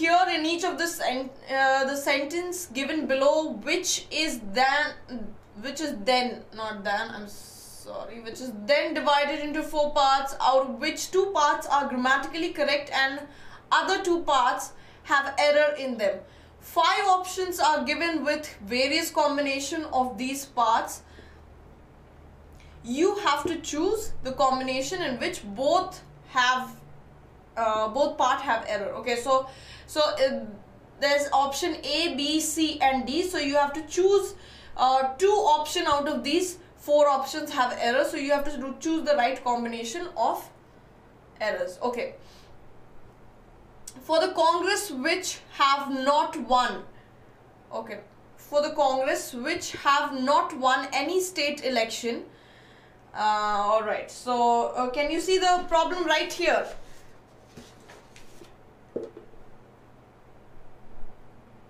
here in each of the sentence given below, which is then divided into 4 parts, out of which 2 parts are grammatically correct and other 2 parts have error in them. 5 options are given with various combination of these parts. You have to choose the combination in which both part have error. Okay, so there's option A, B, C and D. So you have to choose 2 option out of these 4 options have error. So you have to choose the right combination of errors. Okay. For the Congress which have not won. Okay. For the Congress which have not won any state election. Alright. So can you see the problem right here?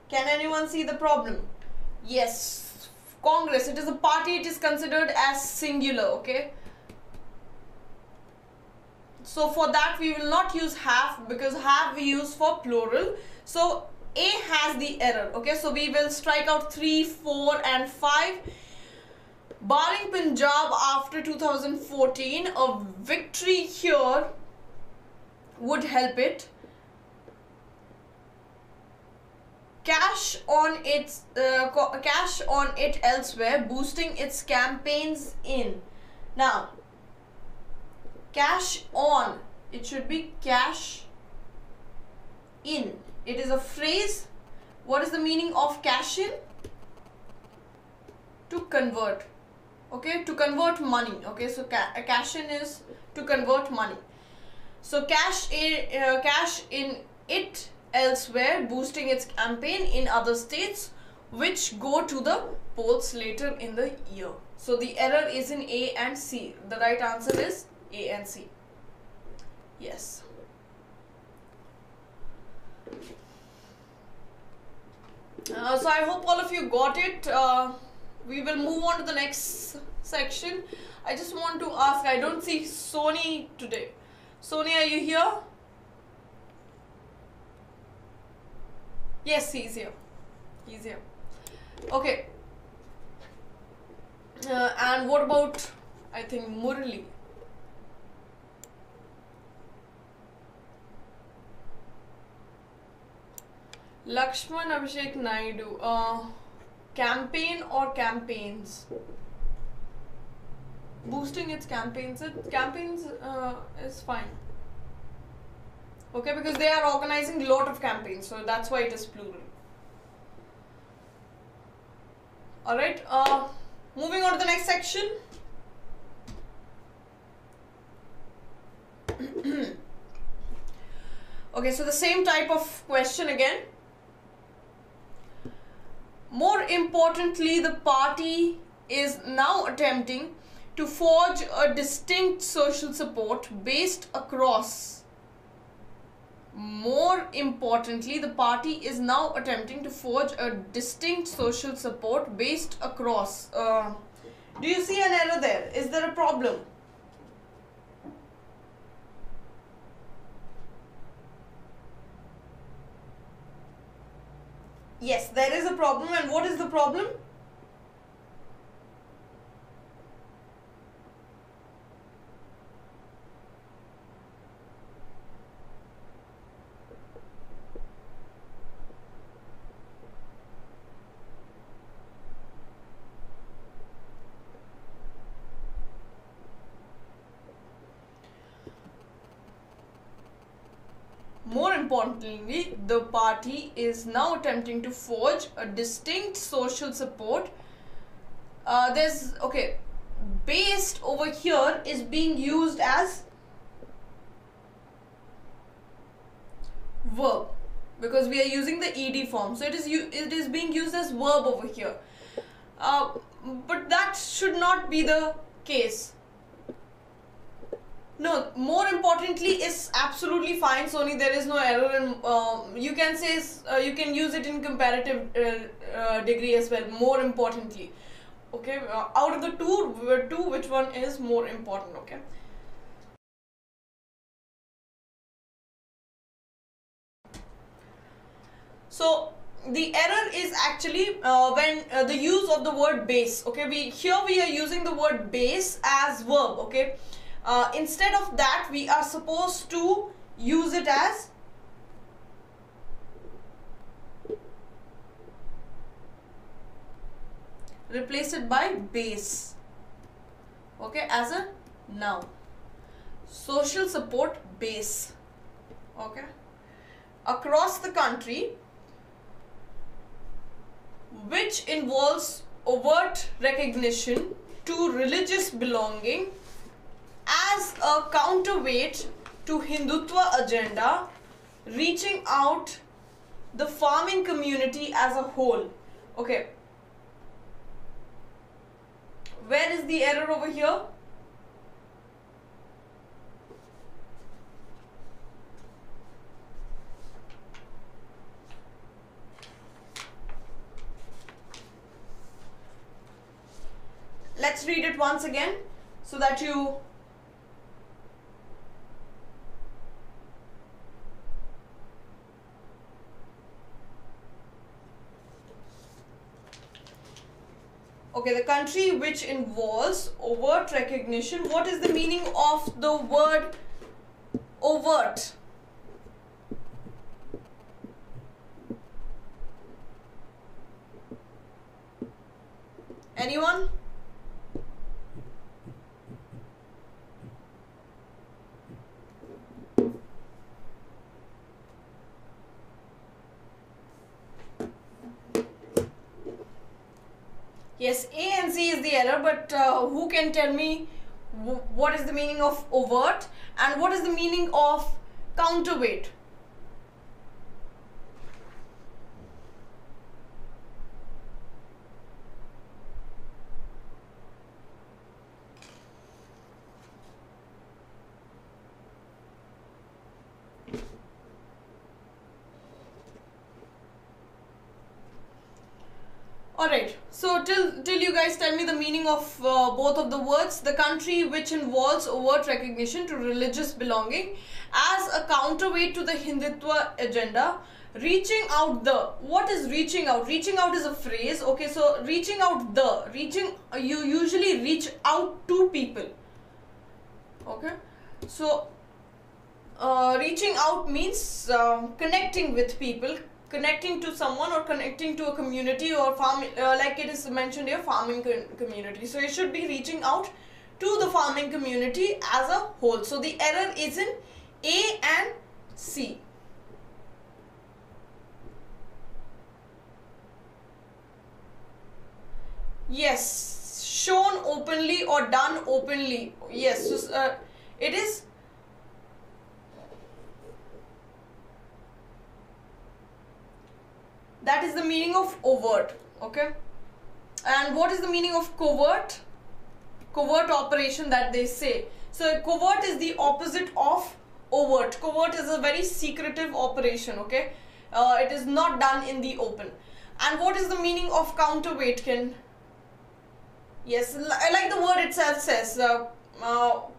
Can anyone see the problem? Yes. Congress, it is a party, it is considered as singular, okay? So for that we will not use have, because have we use for plural. So A has the error, okay? So we will strike out 3, 4 and 5. Barring Punjab after 2014, a victory here would help it. Cash on it elsewhere, boosting its campaigns in. Now, cash on, it should be cash in. It is a phrase. What is the meaning of cash in? To convert. Okay, to convert money. Okay, so cash in is to convert money. So cash in it elsewhere, boosting its campaign in other states which go to the polls later in the year. So the error is in A and C. The right answer is A and C. Yes. So I hope all of you got it. We will move on to the next section. I just want to ask, I don't see Sony today. Sony, are you here? Yes, he's here. He's here. Okay. And what about, I think, Murali? Lakshman Abhishek Naidu. Campaign or campaigns? Boosting its campaigns. Campaigns is fine. Okay, because they are organizing a lot of campaigns, so that's why it is plural. Alright, moving on to the next section. Okay, so the same type of question again. More importantly, the party is now attempting to forge a distinct social support based across. More importantly, the party is now attempting to forge a distinct social support based across. Do you see an error there? Is there a problem? Yes, there is a problem. And what is the problem? More importantly, the party is now attempting to forge a distinct social support. Based over here is being used as verb because we are using the ed form. So it is being used as verb over here. But that should not be the case. No, more importantly is absolutely fine, Sony. There is no error, and you can say you can use it in comparative degree as well. More importantly, okay. Out of the two, which one is more important? Okay. So the error is actually when the use of the word base. Okay, we are using the word base as verb. Okay, instead of that we are supposed to use it as replace it by base. Okay, as a noun. Social support base. Okay, across the country, which involves overt recognition to religious belonging as a counterweight to Hindutva agenda, reaching out the farming community as a whole. Okay, where is the error over here? Let's read it once again so that you okay, the country which involves overt recognition. What is the meaning of the word overt? Anyone? Yes, A and C is the error, but who can tell me what is the meaning of overt and what is the meaning of counterweight? Alright, so till you guys tell me the meaning of both of the words. The country which involves overt recognition to religious belonging as a counterweight to the Hindutva agenda, reaching out the, what is reaching out? Reaching out is a phrase. Okay, so reaching out the, you usually reach out to people. Okay, so reaching out means connecting with people, connecting to someone or connecting to a community or farm, like it is mentioned here, farming community. So it should be reaching out to the farming community as a whole. So the error is in A and C. Yes, shown openly or done openly. Yes, so, it is. That is the meaning of overt. Okay, and what is the meaning of covert? Covert operation that they say. So covert is the opposite of overt. Covert is a very secretive operation. Okay, it is not done in the open. And what is the meaning of counterweight? Yes, like the word itself says,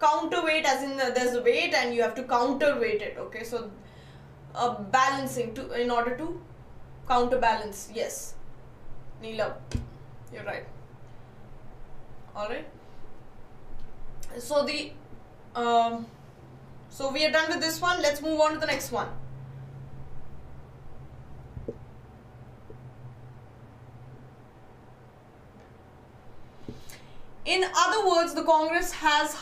counterweight, as in there's a weight and you have to counterweight it. Okay, so balancing to, in order to counterbalance. Yes, Neela, you're right. All right, so the so we are done with this one. Let's move on to the next one. In other words, the Congress has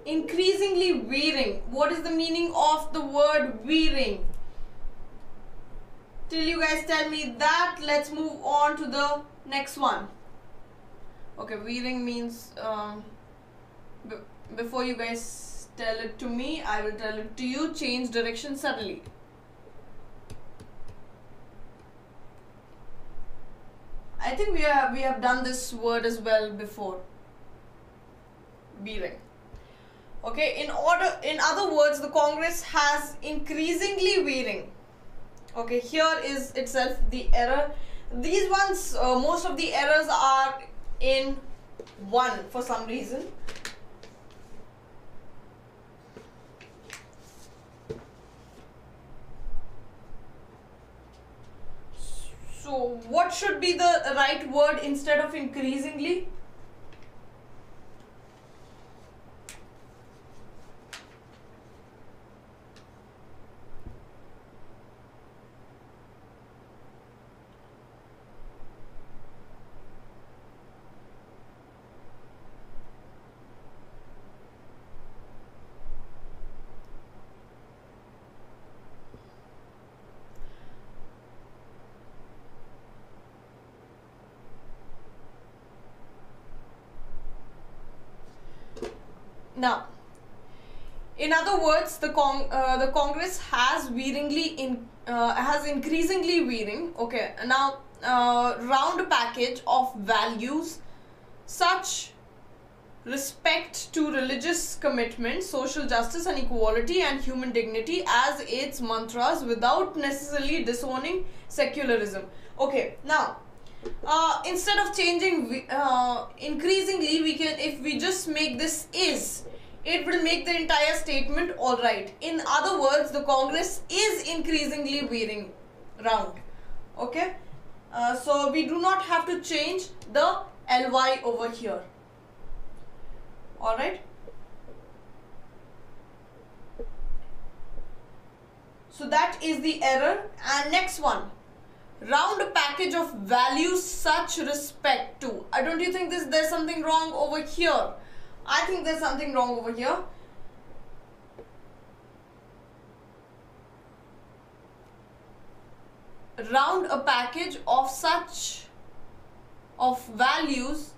increasingly veering. What is the meaning of the word veering? Till you guys tell me that, let's move on to the next one. Okay, veering means, before you guys tell it to me, I will tell it to you, change direction suddenly. I think we have done this word as well before. Veering. Okay, in other words, the Congress has increasingly veering. Okay, here is itself the error. These ones, most of the errors are in 1 for some reason. what should be the right word instead of increasingly? Now, in other words, the Congress has increasingly veering. Okay, now round package of values such respect to religious commitment, social justice and equality, and human dignity as its mantras without necessarily disowning secularism. Okay, now instead of changing increasingly, we can, if we just make this is, it will make the entire statement all right. In other words, the Congress is increasingly veering round. Okay, so we do not have to change the ly over here. All right, so that is the error. And next one, round package of values such respect to. Don't you think there's something wrong over here? I think there's something wrong over here. Round a package of such of values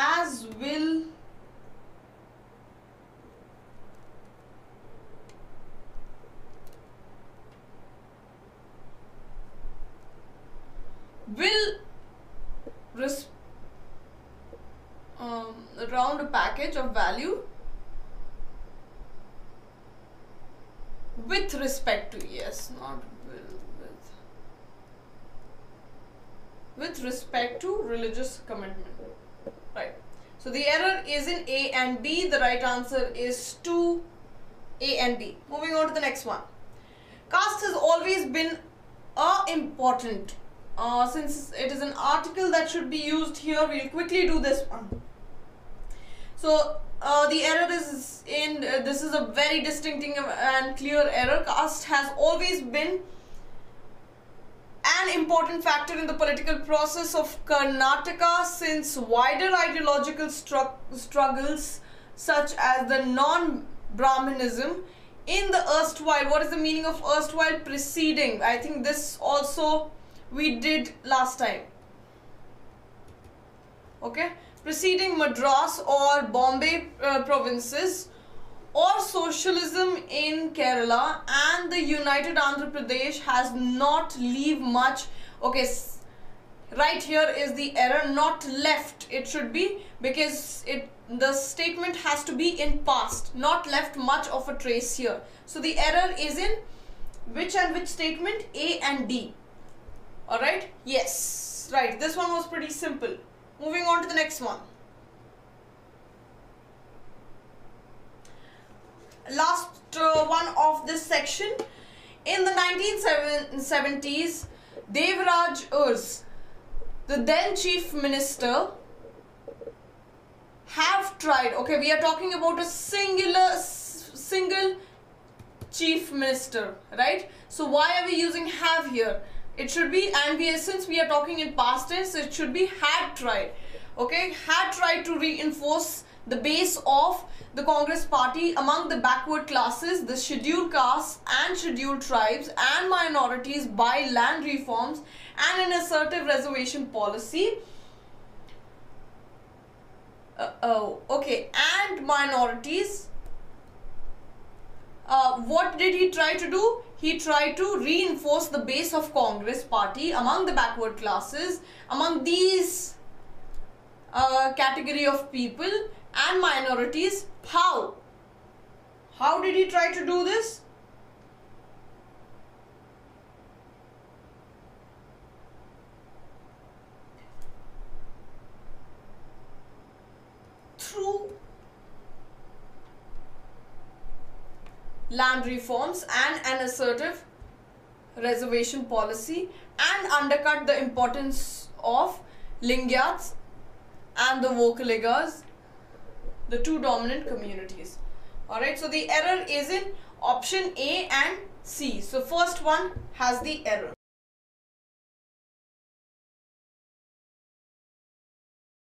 as will around a package of value with respect to, yes, not will, with respect to religious commitment. Right. So the error is in A and B. The right answer is 2, A and B. Moving on to the next one. Caste has always been important. Since it is an article that should be used here, we'll quickly do this one. So the error is in, this is a very distinctive and clear error. Caste has always been an important factor in the political process of Karnataka since wider ideological struggles such as the non-Brahmanism in the erstwhile. What is the meaning of erstwhile? Preceding. I think this also we did last time. Okay, preceding Madras or Bombay provinces, or socialism in Kerala, and the United Andhra Pradesh has not leave much. Okay, right here is the error, not left. It should be, because the statement has to be in past, not left much of a trace here. So the error is in which and which statement? A and D. All right, yes, right, this one was pretty simple. Moving on to the next one. Last one of this section. In the 1970s, Devraj Urs, the then chief minister, have tried. Okay, we are talking about a single chief minister, right? So why are we using have here? It should be, and since we are talking in past tense, it should be had tried. Okay, had tried to reinforce the base of the Congress party among the backward classes, the scheduled castes and scheduled tribes and minorities by land reforms and an assertive reservation policy. Okay, and minorities. What did he try to do? He tried to reinforce the base of Congress party among the backward classes, among these category of people and minorities. How? How did he try to do this? Through land reforms and an assertive reservation policy, and undercut the importance of Lingyats and the Vokaligas, the two dominant communities. Alright, so the error is in option A and C. So first one has the error.